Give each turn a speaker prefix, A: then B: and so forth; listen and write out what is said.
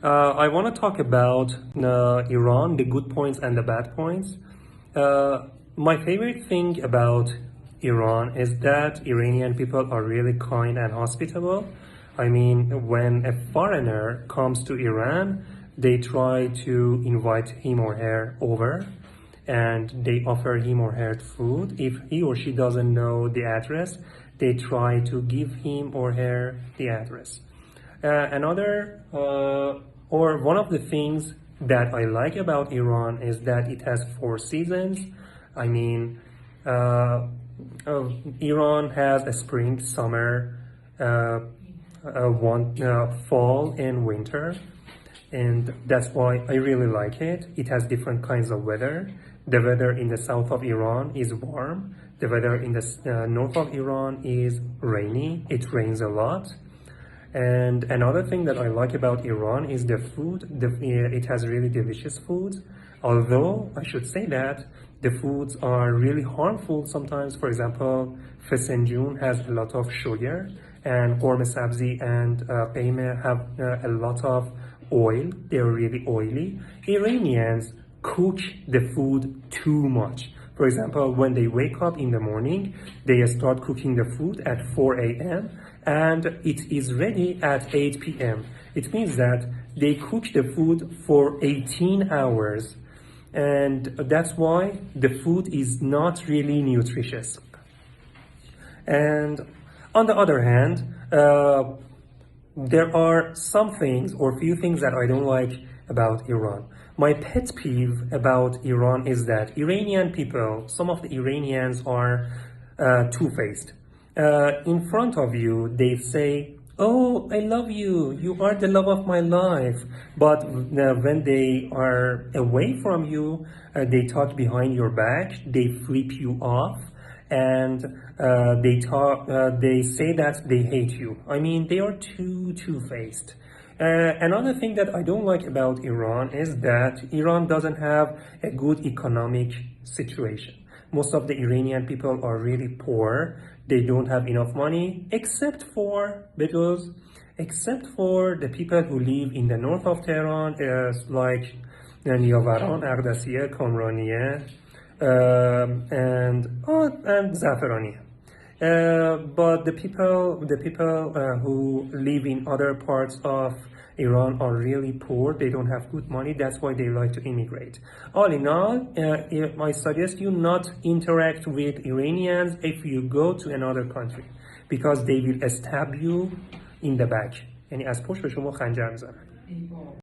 A: I want to talk about Iran, the good points and the bad points. My favorite thing about Iran is that Iranian people are really kind and hospitable. I mean, when a foreigner comes to Iran, they try to invite him or her over and they offer him or her food. If he or she doesn't know the address, they try to give him or her the address. One of the things that I like about Iran is that it has 4 seasons. I mean, Iran has a spring, summer, fall, and winter, and that's why I really like it. It has different kinds of weather. The weather in the south of Iran is warm. The weather in the north of Iran is rainy. It rains a lot. And another thing that I like about Iran is the food. It has really delicious foods. Although I should say that the foods are really harmful sometimes. For example, fesenjoon has a lot of sugar, and korme sabzi and peyme have a lot of oil. They're really oily. Iranians cook the food too much. For example, when they wake up in the morning, they start cooking the food at 4 a.m. and it is ready at 8 p.m. It means that they cook the food for 18 hours, and that's why the food is not really nutritious. And on the other hand, there are some things or few things that I don't like about Iran. My pet peeve about Iran is that Iranian people, some of the Iranians are two-faced. In front of you, they say, "Oh, I love you. You are the love of my life." But when they are away from you, they talk behind your back, they flip you off, and they say that they hate you. I mean, they are two-faced. Another thing that I don't like about Iran is that Iran doesn't have a good economic situation. Most of the Iranian people are really poor. They don't have enough money, except for the people who live in the north of Tehran, like Niavaran, Ardasiyeh, Kamraniyeh, and Zafarani. But the people who live in other parts of Iran are really poor. They don't have good money. That's why they like to immigrate. All in all, I suggest you not interact with Iranians if you go to another country, because they will stab you in the back. یعنی از پشت به شما خنجر میزنن.